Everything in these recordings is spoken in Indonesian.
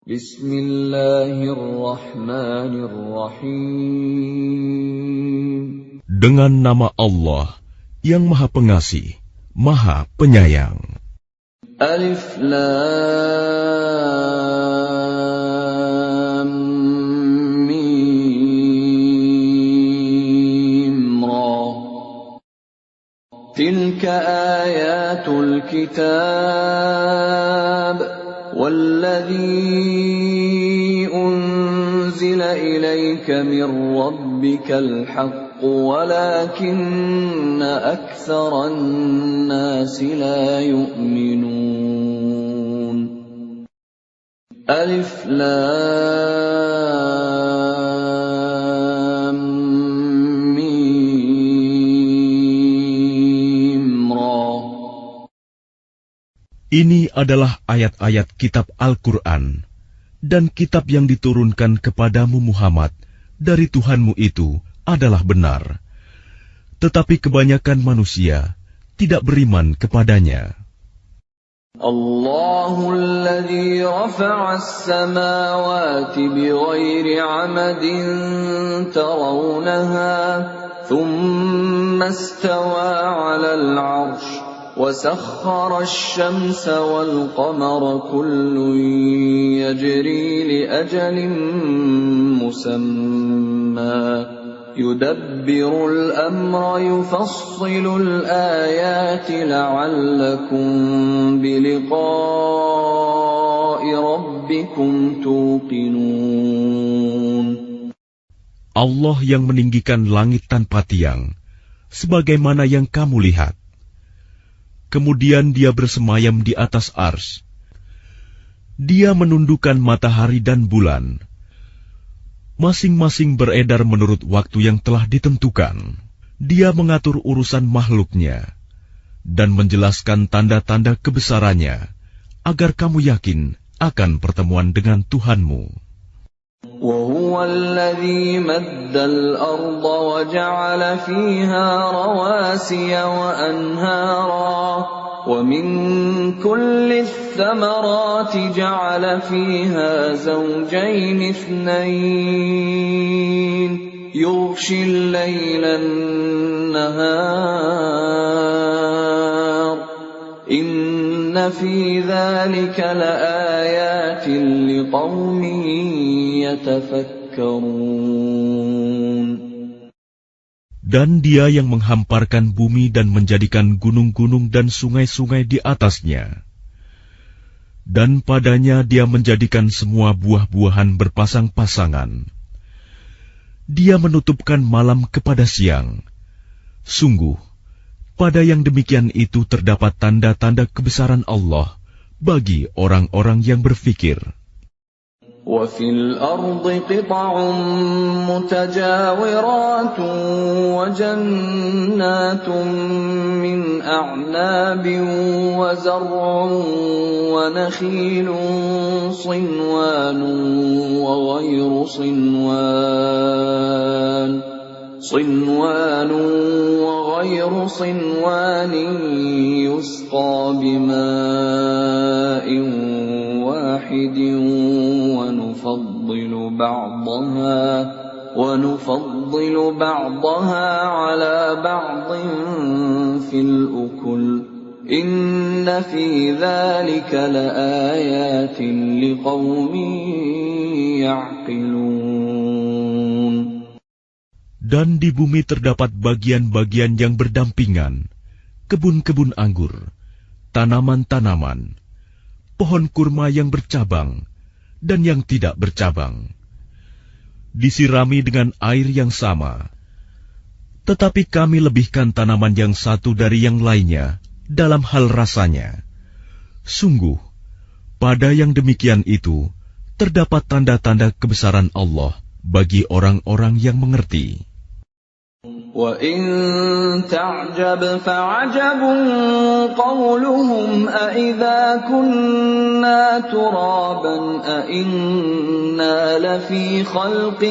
Bismillahirrahmanirrahim. Dengan nama Allah yang Maha Pengasih, Maha Penyayang. Alif Lam Mim Ra. Tilka ayatul kitab والذي أنزل إليك من ربك الحق ولكن أكثر الناس لا يؤمنون ألف لام ميم را. Ini adalah ayat-ayat kitab Al-Quran, dan kitab yang diturunkan kepadamu Muhammad dari Tuhanmu itu adalah benar. Tetapi kebanyakan manusia tidak beriman kepadanya. Allahul ladzi rafa'a as-samawati bighairi 'amadin tarawnaha, thumma istawa 'alal 'arsy. وسخر الشمس والقمر كل يجري لأجل مسمى يدبر الأمر يفصل الآيات لعلكم بلقاء ربكم توقنون. Allah yang meninggikan langit tanpa tiang, sebagaimana yang kamu lihat. Kemudian dia bersemayam di atas ars. Dia menundukkan matahari dan bulan. Masing-masing beredar menurut waktu yang telah ditentukan. Dia mengatur urusan makhluknya dan menjelaskan tanda-tanda kebesarannya agar kamu yakin akan pertemuan dengan Tuhanmu. وَهُوَ الَّذِي مَدَّ الْأَرْضَ وَجَعَلَ فِيهَا رَوَاسِيَ وَأَنْهَارًا وَمِنْ كُلِّ الثَّمَرَاتِ جَعَلَ فِيهَا زَوْجَيْنِ اثْنَيْنِ يُغْشِي اللَّيْلَ النَّهَارَ إِنَّ فِي ذَلِكَ لَآيَاتٍ لِقَوْمٍ يَتَفَكَّرُونَ. Dan dia yang menghamparkan bumi dan menjadikan gunung-gunung dan sungai-sungai di atasnya. Dan padanya dia menjadikan semua buah-buahan berpasang-pasangan. Dia menutupkan malam kepada siang. Sungguh, pada yang demikian itu terdapat tanda-tanda kebesaran Allah bagi orang-orang yang berfikir. وَفِي الْأَرْضِ قِطَعٌ مُتَجَاوِرَاتٌ وَجَنَّاتٌ مِّنْ أَعْنَابٍ وَزَرْعٌ وَنَخِيلٌ صِنْوَانٌ وَغَيْرُ صِنْوَانٍ يُسْقَى بِمَاءٍ واحد ونفضل بعضها على بعض في الأكل إن في ذلك لآيات لقوم يعقلون. Dan di bumi terdapat bagian-bagian yang berdampingan, kebun-kebun anggur, tanaman-tanaman, pohon kurma yang bercabang dan yang tidak bercabang, disirami dengan air yang sama. Tetapi kami lebihkan tanaman yang satu dari yang lainnya dalam hal rasanya. Sungguh, pada yang demikian itu terdapat tanda-tanda kebesaran Allah bagi orang-orang yang mengerti. وَإِن تَعْجَبْ فَعَجَبٌ قَوْلُهُمْ أَإِذَا كُنَّا تُرَابًا أَإِنَّا لَفِي خَلْقٍ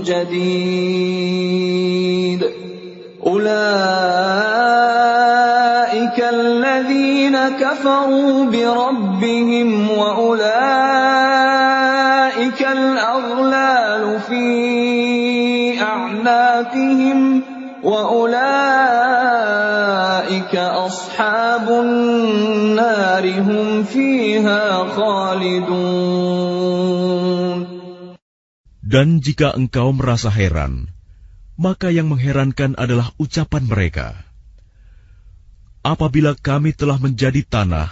جَدِيدٍ أُولَئِكَ الَّذِينَ كَفَرُوا بِرَبِّهِمْ وَأُولَئِكَ سيئاتهم وأولئك أصحاب النار هم فيها خالدون. Dan jika engkau merasa heran, maka yang mengherankan adalah ucapan mereka. Apabila kami telah menjadi tanah,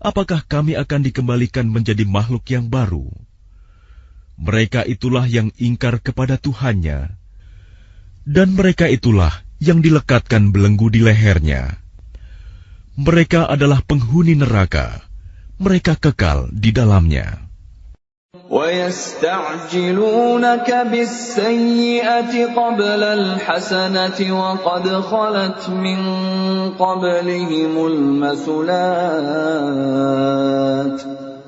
apakah kami akan dikembalikan menjadi makhluk yang baru? Mereka itulah yang ingkar kepada Tuhannya, dan mereka itulah yang dilekatkan belenggu di lehernya. Mereka adalah penghuni neraka, mereka kekal di dalamnya. وَيَسْتَعْجِلُونَكَ بِالسَّيِّئَةِ قَبْلَ الْحَسَنَةِ وَقَدْ خَلَتْ مِنْ قَبْلِهِمُ الْمَثُلَاتُ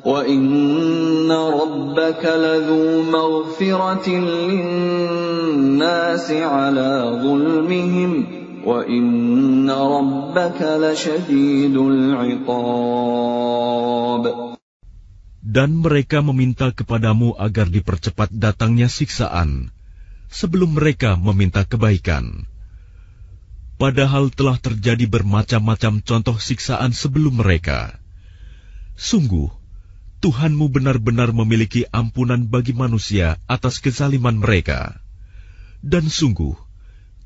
وَإِنَّ رَبَّكَ لَذُو مَغْفِرَةٍ لِلنَّاسِ عَلَى ظُلْمِهِمْ وَإِنَّ رَبَّكَ لَشَدِيدُ الْعِقَابِ. Dan mereka meminta kepadamu agar dipercepat datangnya siksaan, sebelum mereka meminta kebaikan. Padahal telah terjadi bermacam-macam contoh siksaan sebelum mereka. Sungguh, Tuhanmu benar-benar memiliki ampunan bagi manusia atas kezaliman mereka. Dan sungguh,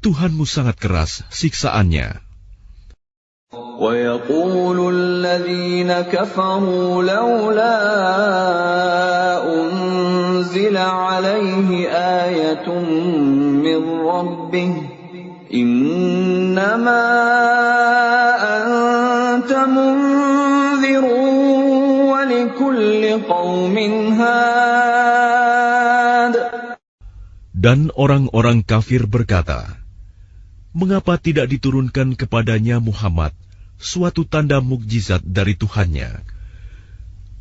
Tuhanmu sangat keras siksaannya. وَيَقُولُ الَّذِينَ كَفَرُوا لَوْلَا أُنْزِلَ عَلَيْهِ آيَةٌ مِّن رَّبِّهِ إِنَّمَا أَنْتَ مُنذِرٌ وَلِكُلِّ قَوْمٍ هَادٍ. Dan orang-orang kafir berkata, mengapa tidak diturunkan kepadanya Muhammad suatu tanda mukjizat dari Tuhannya?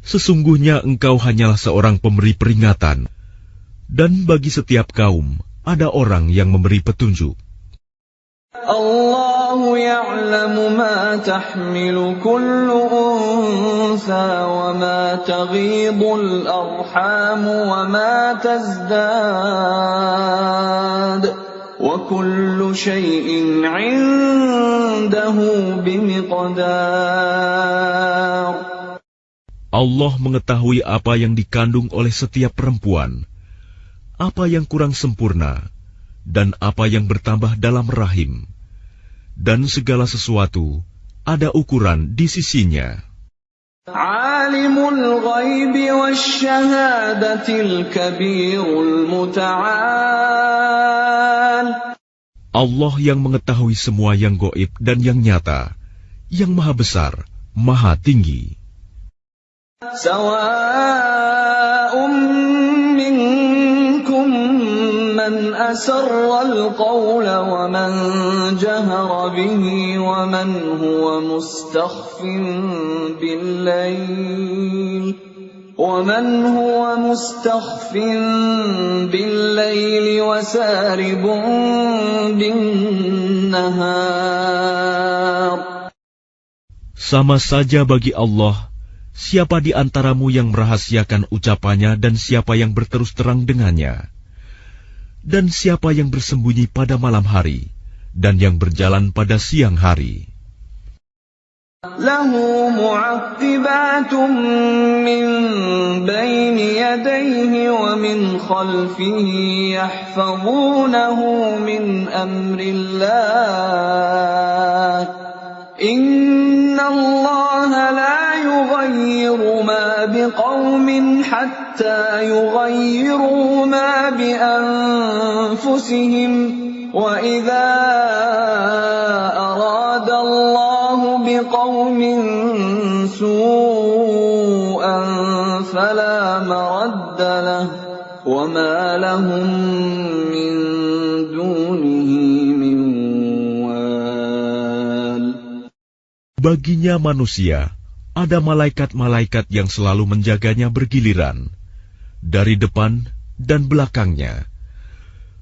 Sesungguhnya engkau hanyalah seorang pemberi peringatan, dan bagi setiap kaum ada orang yang memberi petunjuk. Allahu ya'lamu ma tahmilu kullu unsa wa ma taghidul arham wa ma tazdad. وَكُلُّ شَيْءٍ عِندَهُ بِمِقْدَارٍ. Allah mengetahui apa yang dikandung oleh setiap perempuan, apa yang kurang sempurna, dan apa yang bertambah dalam rahim. Dan segala sesuatu ada ukuran di sisinya. Alimul ghaibi wasyahadatil kabirul muta'al. Allah yang mengetahui semua yang gaib dan yang nyata, yang maha besar, maha tinggi. Sawa'un minkum man asarral qawla wa man jahara bihi wa man huwa mustakhfin bil-layl وَمَنْ هُوَ مُسْتَخْفٍ بِاللَّيْلِ وَسَارِبٌ بِالنَّهَارِ. Sama saja bagi Allah, siapa di antaramu yang merahasiakan ucapannya dan siapa yang berterus terang dengannya, dan siapa yang bersembunyi pada malam hari dan yang berjalan pada siang hari. له معقبات من بين يديه ومن خلفه يحفظونه من أمر الله إن الله لا يغير ما بقوم حتى يغيروا ما بأنفسهم وإذا أراد الله بقوم سوءا فلا مرد له وما لهم من دونه من وال. Baginya manusia ada malaikat-malaikat yang selalu menjaganya bergiliran dari depan dan belakangnya.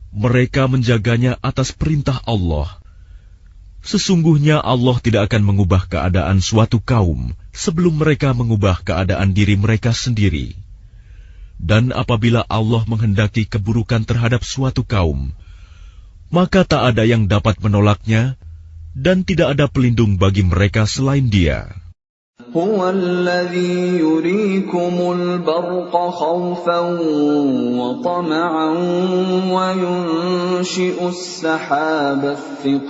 Mereka menjaganya atas perintah Allah. Sesungguhnya Allah tidak akan mengubah keadaan suatu kaum sebelum mereka mengubah keadaan diri mereka sendiri. Dan apabila Allah menghendaki keburukan terhadap suatu kaum, maka tak ada yang dapat menolaknya, dan tidak ada pelindung bagi mereka selain Dia. هو الذي يريكم البرق خوفا وطمعا وينشئ السحاب الثقال.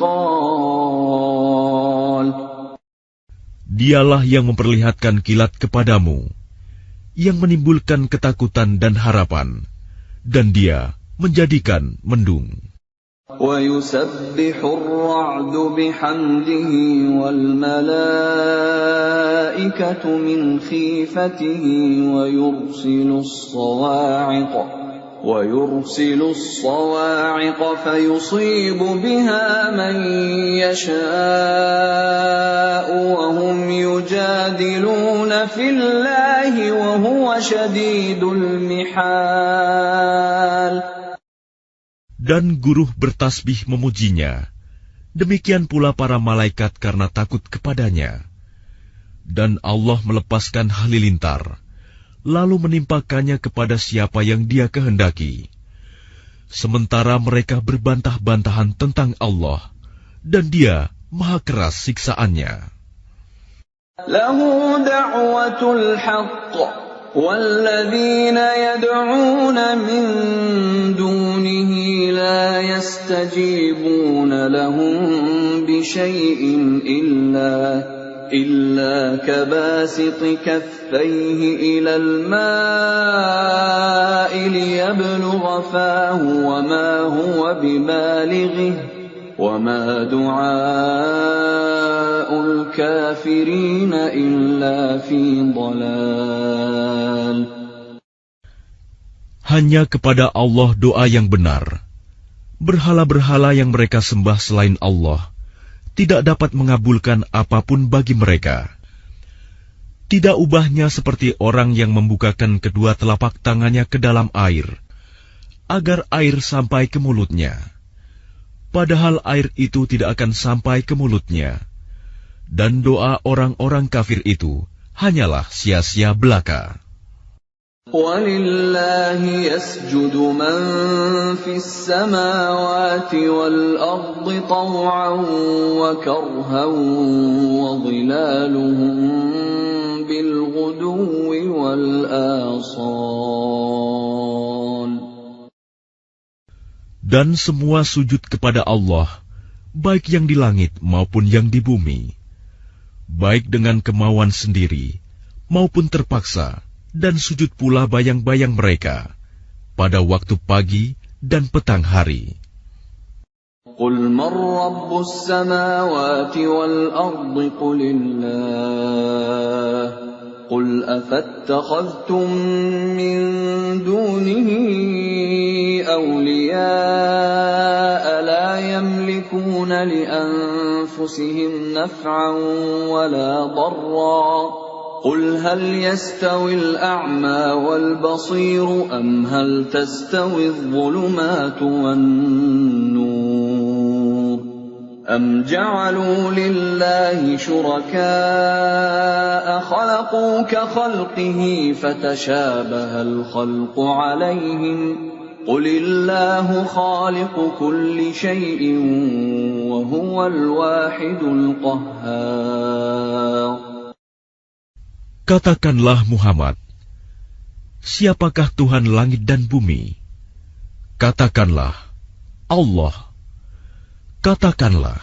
Dialah yang memperlihatkan kilat kepadamu, yang menimbulkan ketakutan dan harapan, dan Dia menjadikan mendung. وَيُسَبِّحُ الرَّعْدُ بِحَمْدِهِ وَالْمَلَائِكَةُ مِنْ خِيفَتِهِ وَيُرْسِلُ الصَّوَاعِقَ فَيُصِيبُ بِهَا مَن يَشَاءُ وَهُمْ يُجَادِلُونَ فِي اللَّهِ وَهُوَ شَدِيدُ الْمِحَالِ. Dan guruh bertasbih memujinya, demikian pula para malaikat karena takut kepadanya. Dan Allah melepaskan halilintar, lalu menimpakannya kepada siapa yang Dia kehendaki. Sementara mereka berbantah-bantahan tentang Allah, dan Dia maha keras siksaannya. Lahu da'watul haqq والذين يدعون من دونه لا يستجيبون لهم بشيء إلا كباسط كفيه إلى الماء ليبلغ فاه وما هو ببالغه وما دعاء الكافرين إلا في ضلال. Hanya kepada Allah doa yang benar. Berhala-berhala yang mereka sembah selain Allah tidak dapat mengabulkan apapun bagi mereka. Tidak ubahnya seperti orang yang membukakan kedua telapak tangannya ke dalam air, agar air sampai ke mulutnya. Padahal air itu tidak akan sampai ke mulutnya. Dan doa orang-orang kafir itu hanyalah sia-sia belaka. وَلِلَّهِ يَسْجُدُ مَن فِي السَّمَاوَاتِ وَالْأَرْضِ طَوْعًا وَكَرْهًا وَظِلَالُهُم بِالْغُدُوِّ وَالْآصَالِ. Dan semua sujud kepada Allah, baik yang di langit maupun yang di bumi, baik dengan kemauan sendiri maupun terpaksa, dan sujud pula bayang-bayang mereka pada waktu pagi dan petang hari. قُلْ مَنْ رَبُّ السَّمَاوَاتِ وَالْأَرْضِ قُلِ اللَّهُ قُلْ أَفَاتَّخَذْتُم مِّن دُونِهِ أَوْلِيَاءَ لَا يَمْلِكُونَ لِأَنفُسِهِمْ نَفْعًا وَلَا ضَرًّا قُلْ هَلْ يَسْتَوِي الْأَعْمَى وَالْبَصِيرُ أَمْ هَلْ تَسْتَوِي الظُّلُمَاتُ وَالنُّورُ أَمْ جَعَلُوا لِلَّهِ شُرَكَاءَ خَلَقُوا كَخَلْقِهِ فَتَشَابَهَ الْخَلْقُ عَلَيْهِمْ قُلِ اللَّهُ خَالِقُ كُلِّ شَيْءٍ وَهُوَ الْوَاحِدُ الْقَهَّارُ. Katakanlah Muhammad, siapakah Tuhan langit dan bumi? Katakanlah, Allah. Katakanlah,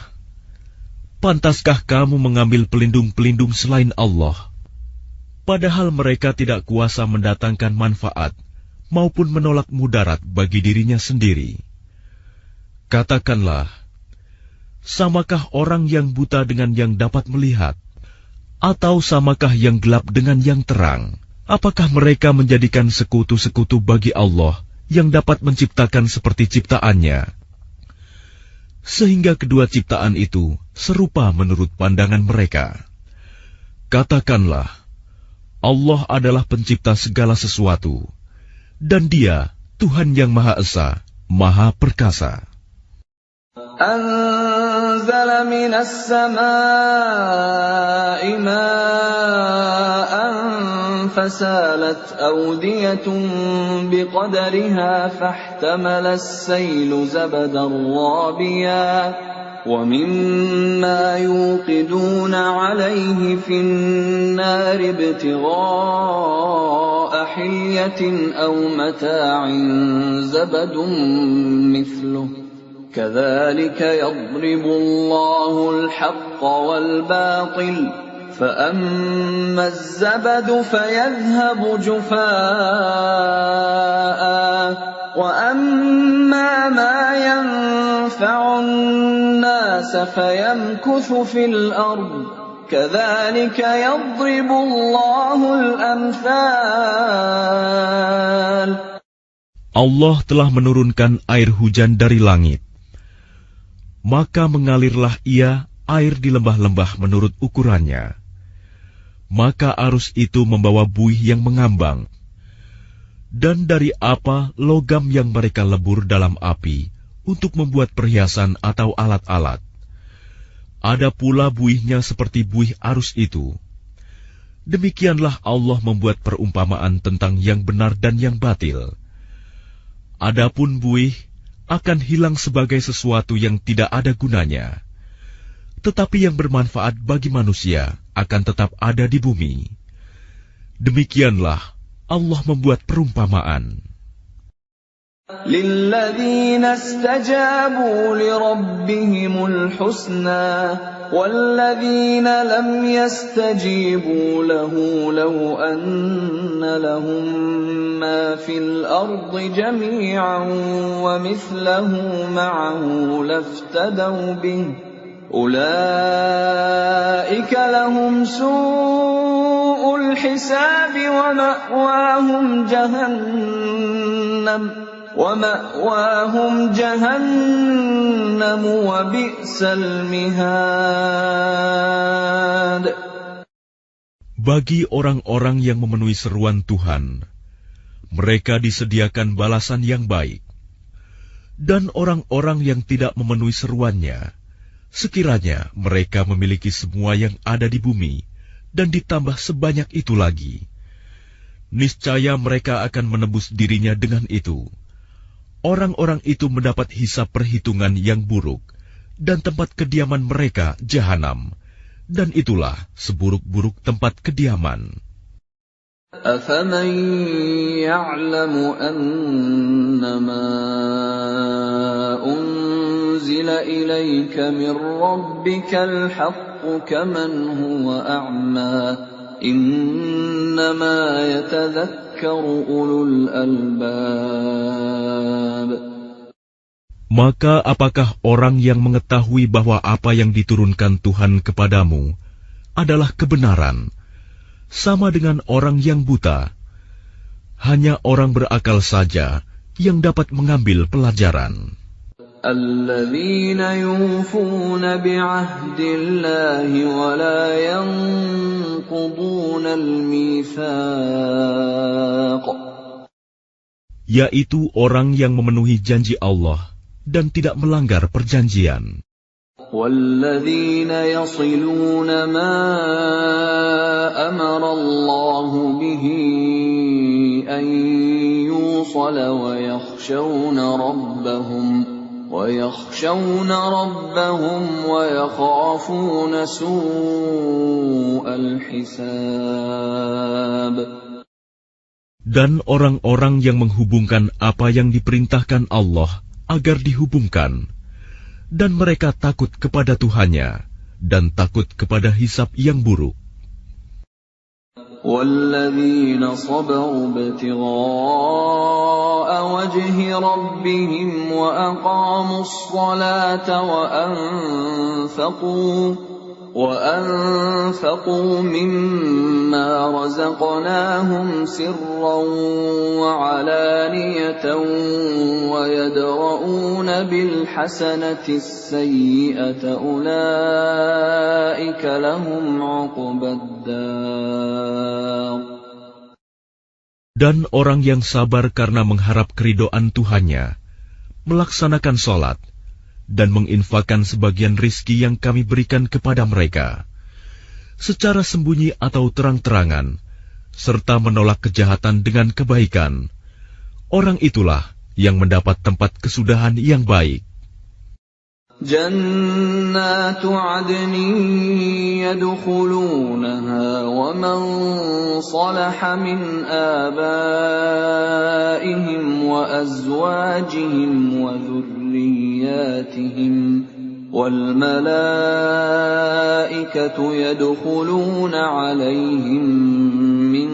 pantaskah kamu mengambil pelindung-pelindung selain Allah, padahal mereka tidak kuasa mendatangkan manfaat maupun menolak mudarat bagi dirinya sendiri? Katakanlah, samakah orang yang buta dengan yang dapat melihat? Atau samakah yang gelap dengan yang terang? Apakah mereka menjadikan sekutu-sekutu bagi Allah yang dapat menciptakan seperti ciptaannya? Sehingga kedua ciptaan itu serupa menurut pandangan mereka. Katakanlah, Allah adalah pencipta segala sesuatu, dan Dia Tuhan yang Maha Esa, Maha Perkasa. أنزل من السماء ماء فسالت أودية بقدرها فاحتمل السيل زبدا رابيا ومما يوقدون عليه في النار ابتغاء حلية أو متاع زبد مثله كذلك يضرب الله الحق والباطل فأما الزبد فيذهب جفاء وأما ما ينفع الناس فيمكث في الأرض كذلك يضرب الله الأمثال. Allah telah menurunkan air hujan dari langit. Maka mengalirlah ia air di lembah-lembah menurut ukurannya. Maka arus itu membawa buih yang mengambang. Dan dari apa logam yang mereka lebur dalam api untuk membuat perhiasan atau alat-alat. Ada pula buihnya seperti buih arus itu. Demikianlah Allah membuat perumpamaan tentang yang benar dan yang batil. Adapun buih akan hilang sebagai sesuatu yang tidak ada gunanya. Tetapi yang bermanfaat bagi manusia akan tetap ada di bumi. Demikianlah Allah membuat perumpamaan. لِلَّذِينَ اسْتَجَابُوا لِرَبِّهِمُ الْحُسْنَى وَالَّذِينَ لَمْ يَسْتَجِيبُوا لَهُ لَوْ أَنَّ لَهُم مَّا فِي الْأَرْضِ جَمِيعًا وَمِثْلَهُ مَعَهُ لَافْتَدَوْا بِهِ أُولَٰئِكَ لَهُمْ سُوءُ الْحِسَابِ ومأواهم جهنم وبئس المهاد. Bagi orang-orang yang memenuhi seruan Tuhan, mereka disediakan balasan yang baik. Dan orang-orang yang tidak memenuhi seruannya, sekiranya mereka memiliki semua yang ada di bumi, dan ditambah sebanyak itu lagi, niscaya mereka akan menebus dirinya dengan itu. Orang-orang itu mendapat hisab perhitungan yang buruk, dan tempat kediaman mereka jahanam, dan itulah seburuk-buruk tempat kediaman. أَفَمَن يَعْلَمُ أَنَّمَا أُنزِلَ إِلَيْكَ مِن رَّبِّكَ الْحَقُّ كَمَنْ هُوَ أَعْمَىٰ إِنَّمَا يَتَذَكَّرُ أُولُو الْأَلْبَابِ. Maka apakah orang yang mengetahui bahwa apa yang diturunkan Tuhan kepadamu adalah kebenaran, sama dengan orang yang buta? Hanya orang berakal saja yang dapat mengambil pelajaran. الَّذِينَ يُوفُونَ بِعَهْدِ اللَّهِ وَلَا يَنقُضُونَ الْمِيثَاقَ. Yaitu orang yang memenuhi janji Allah dan tidak melanggar perjanjian. وَالَّذِينَ يَصِلُونَ مَا أَمَرَ اللَّهُ بِهِ أَن يُوصَلَ وَيَخْشَوْنَ رَبَّهُمْ وَيَخَافُونَ سُوءَ الْحِسَابِ. Dan orang-orang yang menghubungkan apa yang diperintahkan Allah agar dihubungkan, dan mereka takut kepada Tuhannya dan takut kepada hisab yang buruk. وَالَّذِينَ صَبَرُوا ابْتِغَاءَ وَجْهِ رَبِّهِمْ وَأَقَامُوا الصَّلَاةَ وَأَنفَقُوا مِمَّا رَزَقْنَاهُمْ سِرًّا وَعَلَانِيَةً وَيَدْرَءُونَ بِالْحَسَنَةِ السَّيِّئَةَ أُولَئِكَ لَهُمْ عُقْبَى الدَّارِ. Dan orang yang sabar karena mengharap keridhaan Tuhannya, melaksanakan sholat, dan menginfakkan sebagian rizki yang kami berikan kepada mereka, secara sembunyi atau terang-terangan, serta menolak kejahatan dengan kebaikan, orang itulah yang mendapat tempat kesudahan yang baik. جنات عدن يدخلونها ومن صلح من آبائهم وأزواجهم وذرياتهم والملائكة يدخلون عليهم من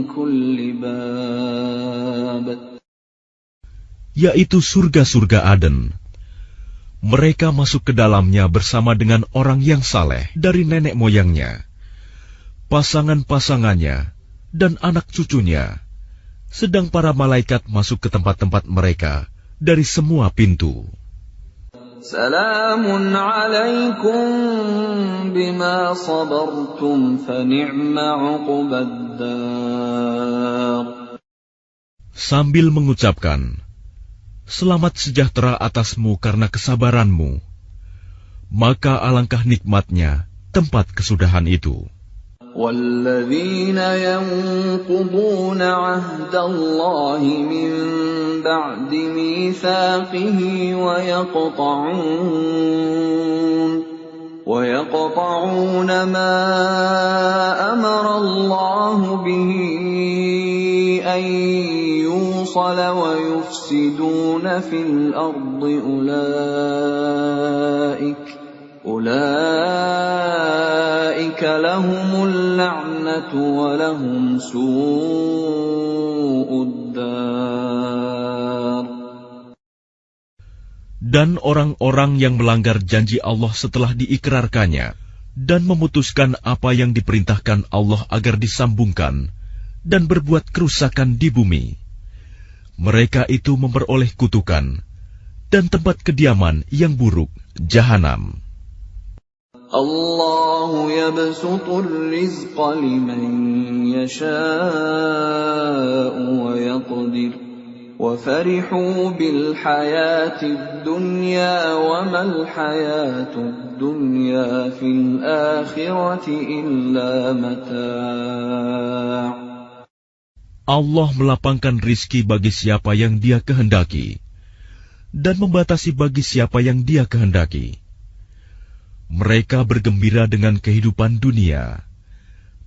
كل باب. Yaitu surga-surga Aden. Mereka masuk ke dalamnya bersama dengan orang yang saleh dari nenek moyangnya, pasangan-pasangannya, dan anak cucunya. Sedang para malaikat masuk ke tempat-tempat mereka dari semua pintu. Salamun alaikum bima sabartum fani'ma uqbaddar. Sambil mengucapkan, selamat sejahtera atasmu karena kesabaranmu, maka alangkah nikmatnya tempat kesudahan itu. وَالَّذِينَ يَنقُضُونَ عَهْدَ اللَّهِ مِن بَعْدِ مِيثَاقِهِ وَيَقْطَعُونَ مَا أَمَرَ اللَّهُ بِهِ أَن يُوصَلَ وَيُفْسِدُونَ فِي الْأَرْضِ أُولَئِكَ لَهُمُ اللَّعْنَةُ وَلَهُمْ سُوءُ الدَّارِ. Dan orang-orang yang melanggar janji Allah setelah diikrarkannya dan memutuskan apa yang diperintahkan Allah agar disambungkan dan berbuat kerusakan di bumi, mereka itu memperoleh kutukan dan tempat kediaman yang buruk, Jahanam. Allahu yabsutur rizqa liman yasha'u wa yaqdir wa farihu bil hayatid dunya wa mal hayatud dunya fil akhirati illa mata'. Allah melapangkan rizki bagi siapa yang Dia kehendaki dan membatasi bagi siapa yang Dia kehendaki. Mereka bergembira dengan kehidupan dunia,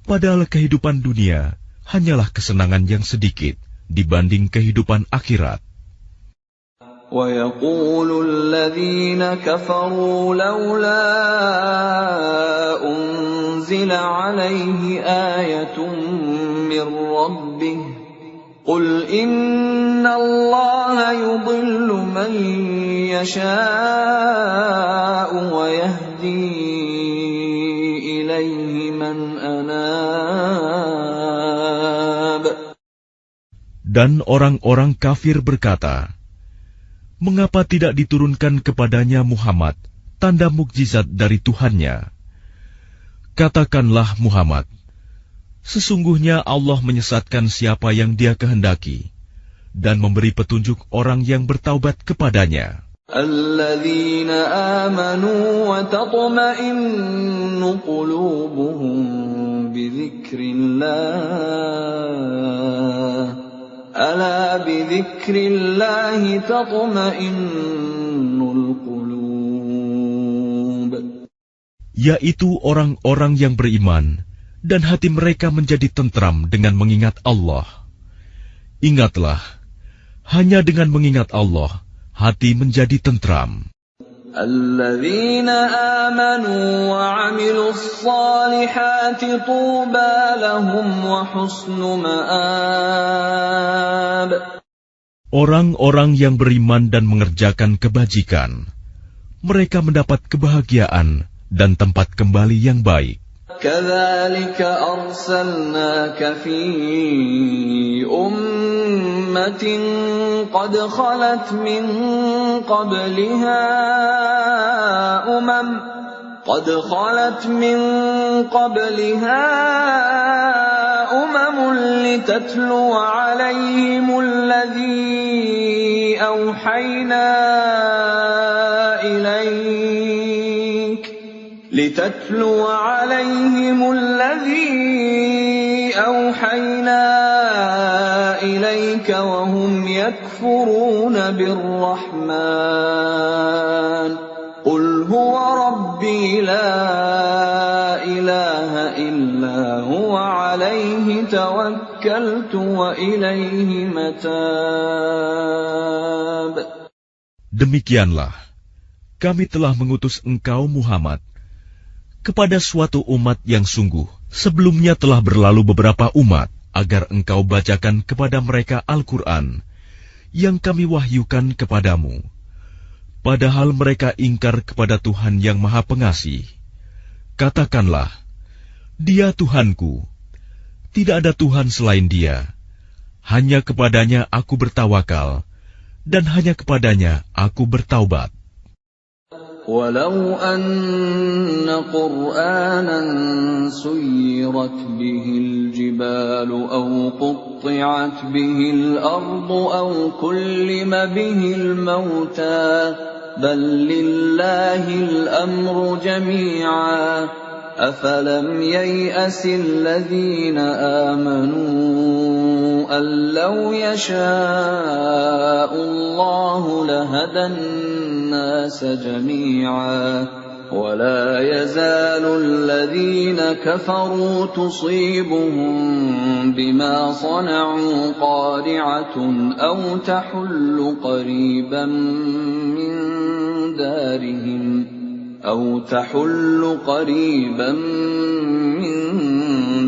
padahal kehidupan dunia hanyalah kesenangan yang sedikit dibanding kehidupan akhirat. وَيَقُولُ الَّذِينَ كَفَرُوا لَوْلَا أُنزِلَ عَلَيْهِ آيَةٌ مِّن رَّبِّهِ قُلْ إِنَّ اللَّهَ يُضِلُّ مَن يَشَاءُ وَيَهْدِي إِلَيْهِ مَنْ أَنَابَ. Dan orang-orang kafir berkata, mengapa tidak diturunkan kepadanya Muhammad tanda mukjizat dari Tuhannya? Katakanlah Muhammad, sesungguhnya Allah menyesatkan siapa yang Dia kehendaki dan memberi petunjuk orang yang bertaubat kepadanya. الَّذِينَ آمَنُوا وَتَطْمَئِنُّ قُلُوبُهُم بِذِكْرِ اللَّهِ أَلَا بِذِكْرِ اللَّهِ تَطْمَئِنُّ الْقُلُوبُ. Yaitu orang-orang yang beriman dan hati mereka menjadi tentram dengan mengingat Allah. Ingatlah, hanya dengan mengingat Allah, hati menjadi tentram. الَّذِينَ آمَنُوا وَعَمِلُوا الصَّالِحَاتِ طُوبَى لَهُمْ وَحُسْنُ مَآبٍ. Orang-orang yang beriman dan mengerjakan kebajikan, mereka mendapat kebahagiaan dan tempat kembali yang baik. كَذَلِكَ أَرْسَلْنَاكَ فِي أُمَّةٍ قَدْ خَلَتْ مِن قَبْلِهَا أُمَمٌ لِتَتْلُوَ عَلَيْهِمُ الَّذِي أوحينا إليك وهم يكفرون بالرحمن قل هو ربي لا إله إلا هو عليه توكلت وإليه متاب. Demikianlah, kami telah mengutus engkau Muhammad kepada suatu umat yang sungguh sebelumnya telah berlalu beberapa umat, agar engkau bacakan kepada mereka Al-Quran yang kami wahyukan kepadamu. Padahal mereka ingkar kepada Tuhan yang Maha Pengasih. Katakanlah, Dia Tuhanku, tidak ada Tuhan selain Dia. Hanya kepadanya aku bertawakal, dan hanya kepadanya aku bertaubat. ولو أن قرآنا سيرت به الجبال أو قطعت به الأرض أو كلم به الموتى بل لله الأمر جميعا أفلم ييأس الذين آمنوا أن لو يشاء الله لهدى الناس جميعا ولا يزال الذين كفروا تصيبهم بما صنعوا قارعة أو تحل قريبا من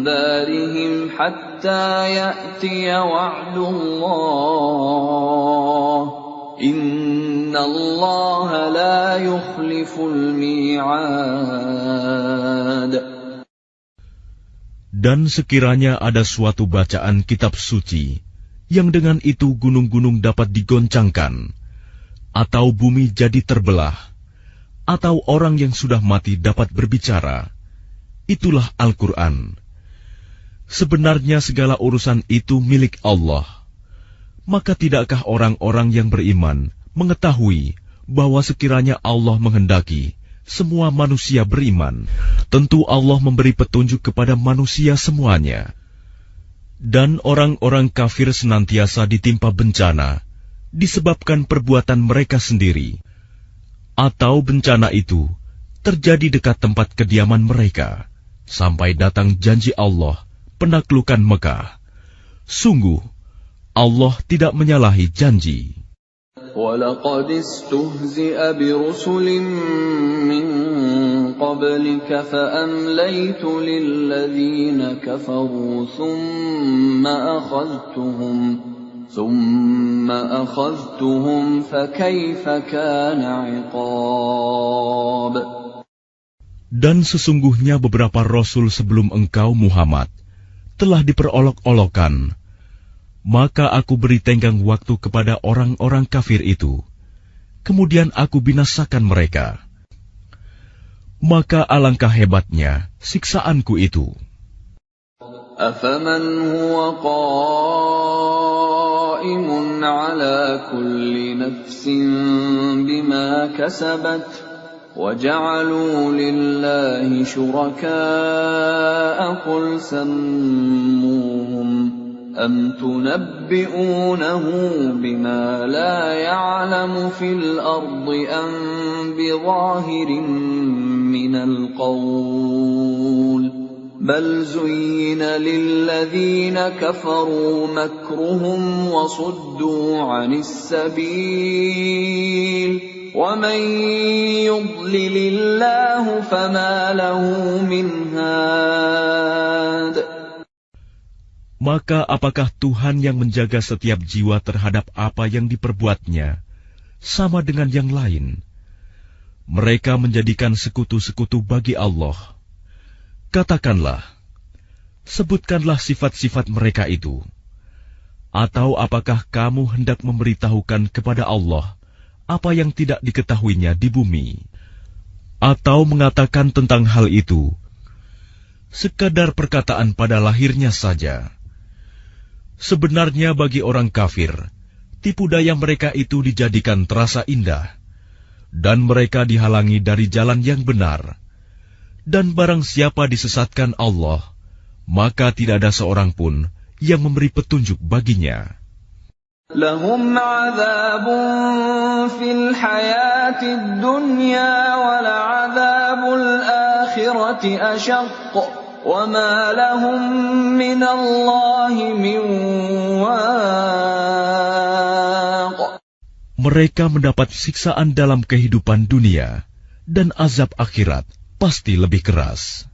دارهم حتى يأتي وعد الله إن الله لا يخلف الميعاد. Dan sekiranya ada suatu bacaan kitab suci yang dengan itu gunung-gunung dapat digoncangkan, atau bumi jadi terbelah, atau orang yang sudah mati dapat berbicara, itulah Al-Quran. Sebenarnya segala urusan itu milik Allah. Maka tidakkah orang-orang yang beriman mengetahui bahwa sekiranya Allah menghendaki semua manusia beriman, tentu Allah memberi petunjuk kepada manusia semuanya. Dan orang-orang kafir senantiasa ditimpa bencana disebabkan perbuatan mereka sendiri, atau bencana itu terjadi dekat tempat kediaman mereka, sampai datang janji Allah penaklukan Mekah. Sungguh, Allah tidak menyalahi janji. وَلَقَدِ اسْتُهْزِئَ بِرُسُلٍ مِّن قَبْلِكَ فَأَمْلَيْتُ لِلَّذِينَ كَفَرُوا ثُمَّ أَخَذْتُهُمْ فَكَيْفَ كَانَ عِقَابِ. Dan sesungguhnya beberapa rasul sebelum engkau Muhammad telah diperolok-olokkan, maka aku beri tenggang waktu kepada orang-orang kafir itu, kemudian aku binasakan mereka. Maka alangkah hebatnya siksaanku itu. أَفَمَنْ هُوَ قَائِمٌ عَلَى كُلِّ نَفْسٍ بِمَا كَسَبَتْ وَجَعَلُوا لِلَّهِ شُرَكَاءَ قُلْ سَمُّوهُمْ أَمْ تُنَبِّئُونَهُ بِمَا لَا يَعْلَمُ فِي الْأَرْضِ أَمْ بِظَاهِرٍ مِّنَ الْقَوْلِ بَلْ زُيِّنَ لِلَّذِينَ كَفَرُوا مَكْرُهُمْ وَصُدُّوا عَنِ السَّبِيلِ وَمَن يُضْلِلِ اللَّهُ فَمَا لَهُ مِنْ هَادٍ. Maka apakah Tuhan yang menjaga setiap jiwa terhadap apa yang diperbuatnya sama dengan yang lain? Mereka menjadikan sekutu-sekutu bagi Allah. Katakanlah, sebutkanlah sifat-sifat mereka itu. Atau apakah kamu hendak memberitahukan kepada Allah apa yang tidak diketahuinya di bumi? Atau mengatakan tentang hal itu sekadar perkataan pada lahirnya saja? Sebenarnya bagi orang kafir, tipu daya mereka itu dijadikan terasa indah, dan mereka dihalangi dari jalan yang benar. Dan barang siapa disesatkan Allah, maka tidak ada seorang pun yang memberi petunjuk baginya. Lahum 'adzabun fil hayatid dunya wa la'adzabul akhirati ashaq wa ma lahum minallahi min waq. Mereka mendapat siksaan dalam kehidupan dunia, dan azab akhirat pasti lebih keras.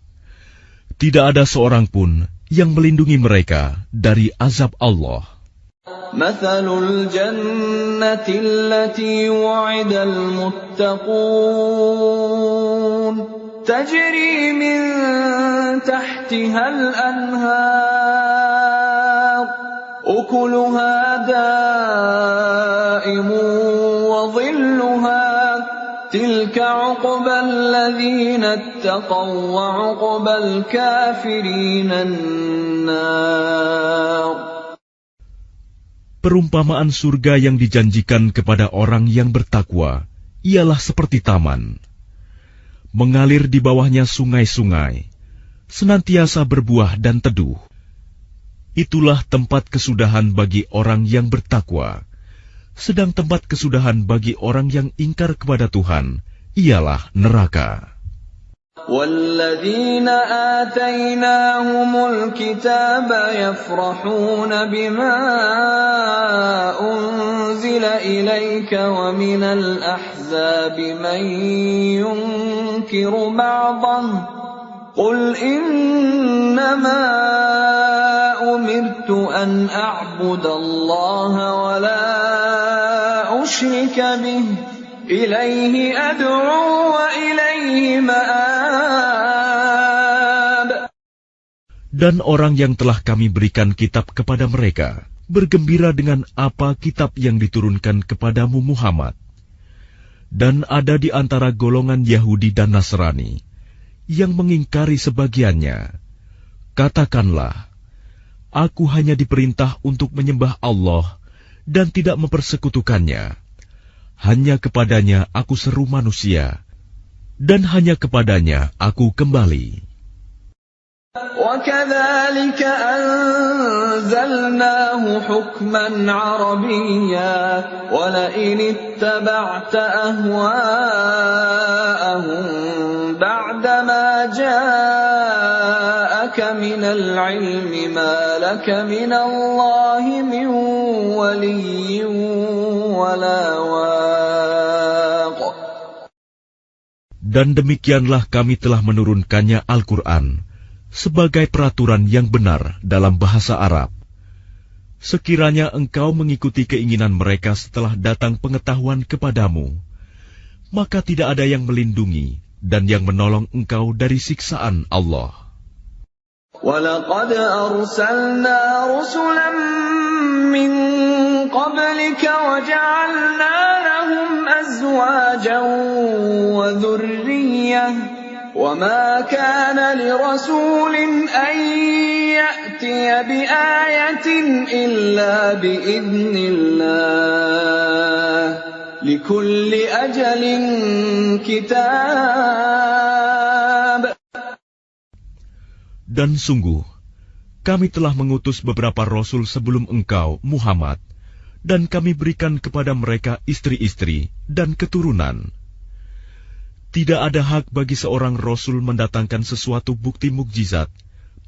Tidak ada seorang pun yang melindungi mereka dari azab Allah. Mathalul jannati allati wu'idal muttaqun tajri min tahtihal anhar ukuluha da'imun wa dhilluha tilka 'uqbal ladzina ittaqaw wa 'uqbal kafirina an-nar. Perumpamaan surga yang dijanjikan kepada orang yang bertakwa ialah seperti taman. Mengalir di bawahnya sungai-sungai, senantiasa berbuah dan teduh. Itulah tempat kesudahan bagi orang yang bertakwa. Sedang tempat kesudahan bagi orang yang ingkar kepada Tuhan ialah neraka. وَالَّذِينَ آتَيْنَاهُمُ الْكِتَابَ يَفْرَحُونَ بِمَا أُنْزِلَ إِلَيْكَ وَمِنَ الْأَحْزَابِ مَنْ يُنْكِرُ بَعْضَهُ قُلْ إِنَّمَا أُمِرْتُ أَنْ أَعْبُدَ اللَّهَ وَلَا أُشْرِكَ بِهِ إِلَيْهِ أَدْعُو وَإِلَيْهِ مَآبِ. Dan orang yang telah kami berikan kitab kepada mereka bergembira dengan apa kitab yang diturunkan kepadamu Muhammad. Dan ada di antara golongan Yahudi dan Nasrani yang mengingkari sebagiannya. Katakanlah, aku hanya diperintah untuk menyembah Allah dan tidak mempersekutukannya. Hanya kepadanya aku seru manusia, dan hanya kepadanya aku kembali. وَكَذَلِكَ أَنزَلْنَاهُ حُكْمًا عَرَبِيًّا وَلَئِنِ اتَّبَعْتَ أَهْوَاءَهُمْ بَعْدَمَا جَاءَكَ مِنَ الْعِلْمِ مَا لَكَ مِنَ اللَّهِ مِنْ وَلِيٍّ وَلَا وَاقٍ. Dan demikianlah kami telah menurunkannya Al-Quran sebagai peraturan yang benar dalam bahasa Arab. Sekiranya engkau mengikuti keinginan mereka setelah datang pengetahuan kepadamu, maka tidak ada yang melindungi dan yang menolong engkau dari siksaan Allah. وَلَقَدْ أَرْسَلْنَا رُسُلًا مِّن قَبْلِكَ وَجَعَلْنَا لَهُمْ أَزْوَاجًا وَذُرِّيَّةً وَمَا كَانَ لِرَسُولٍ أَن يَأْتِيَ بِآيَةٍ إِلَّا بِإِذْنِ اللَّهِ لِكُلِّ أَجَلٍ كِتَابٌ. Dan sungguh, kami telah mengutus beberapa rasul sebelum engkau, Muhammad, dan kami berikan kepada mereka istri-istri dan keturunan. Tidak ada hak bagi seorang rasul mendatangkan sesuatu bukti mukjizat,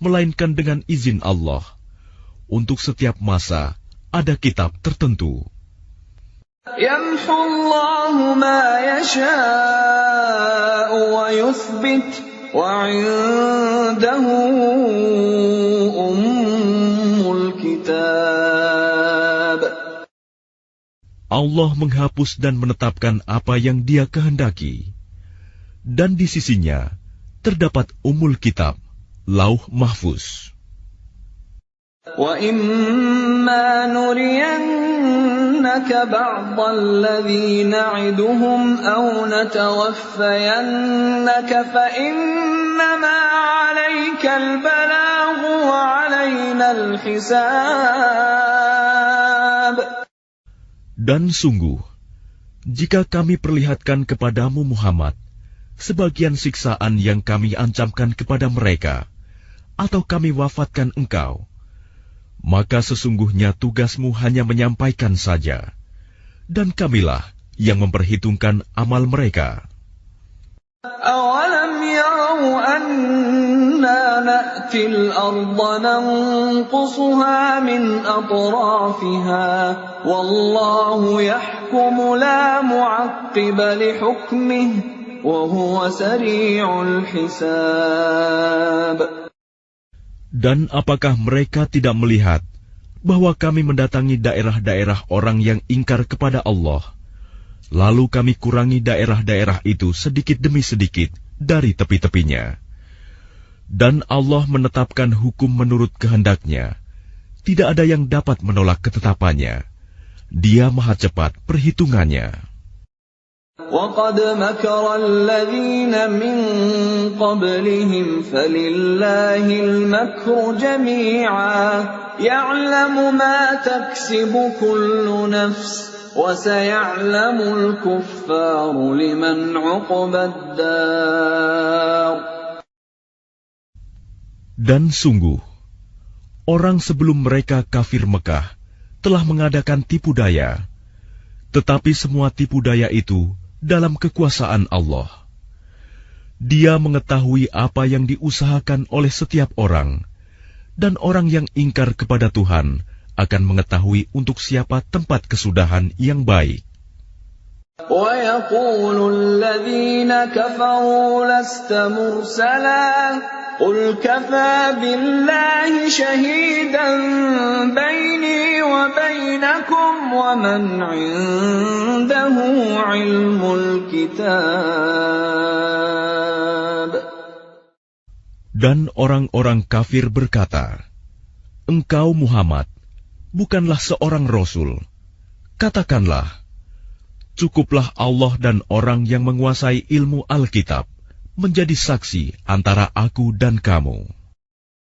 melainkan dengan izin Allah. Untuk setiap masa, ada kitab tertentu. يَمْحُو اللَّهُ مَا يَشَاءُ وَيُثْبِتُ وَعِندَهُ أُمُّ الْكِتَابِ. Allah menghapus dan menetapkan apa yang Dia kehendaki. Dan di sisinya terdapat Ummul Kitab, Lauh Mahfuz. وَإِمَّا نُرِيَنَّكَ بَعْضَ الَّذِي نَعِدُهُمْ أَوْ نَتَوَفَّيَنَّكَ فَإِنَّمَا عَلَيْكَ الْبَلَاغُ وَعَلَيْنَا الْحِسَابُ. Dan sungguh, jika kami perlihatkan kepadamu Muhammad sebagian siksaan yang kami ancamkan kepada mereka, atau kami wafatkan engkau, maka sesungguhnya tugasmu hanya menyampaikan saja, dan kamilah yang memperhitungkan amal mereka. أَوَلَمْ يَرَوْا أَنَّا نَأْتِي الْأَرْضَ نَنقُصُهَا مِنْ أَطْرَافِهَا وَاللَّهُ يَحْكُمُ لَا مُعَقِّبَ لِحُكْمِهِ وَهُوَ سَرِيعُ الْحِسَابِ. Dan apakah mereka tidak melihat bahwa kami mendatangi daerah-daerah orang yang ingkar kepada Allah, lalu kami kurangi daerah-daerah itu sedikit demi sedikit dari tepi-tepinya. Dan Allah menetapkan hukum menurut kehendaknya. Tidak ada yang dapat menolak ketetapannya. Dia maha cepat perhitungannya. وَقَدْ مَكَرَ الَّذِينَ مِنْ قَبْلِهِمْ فَلِلَّهِ الْمَكْرُ جَمِيعًا يَعْلَمُ مَا تَكْسِبُ كُلُّ نَفْسٍ وَسَيَعْلَمُ الْكُفَّارُ لِمَنْ عُقْبَى الدَّارِ. Dan sungguh, orang sebelum mereka kafir Mekah telah mengadakan tipu daya, tetapi semua tipu daya itu dalam kekuasaan Allah. Dia mengetahui apa yang diusahakan oleh setiap orang, dan orang yang ingkar kepada Tuhan akan mengetahui untuk siapa tempat kesudahan yang baik. وَيَقُولُ الَّذِينَ كَفَرُوا لَسْتَ مُرْسَلًا قُلْ كَفَى بِاللَّهِ شَهِيدًا بَيْنِي وَبَيْنَكُمْ وَمَنْ عِندَهُ عِلْمُ الْكِتَابِ. Dan orang-orang kafir berkata, "Engkau Muhammad bukanlah seorang rasul." Katakanlah, cukuplah Allah dan orang yang menguasai ilmu Alkitab menjadi saksi antara aku dan kamu.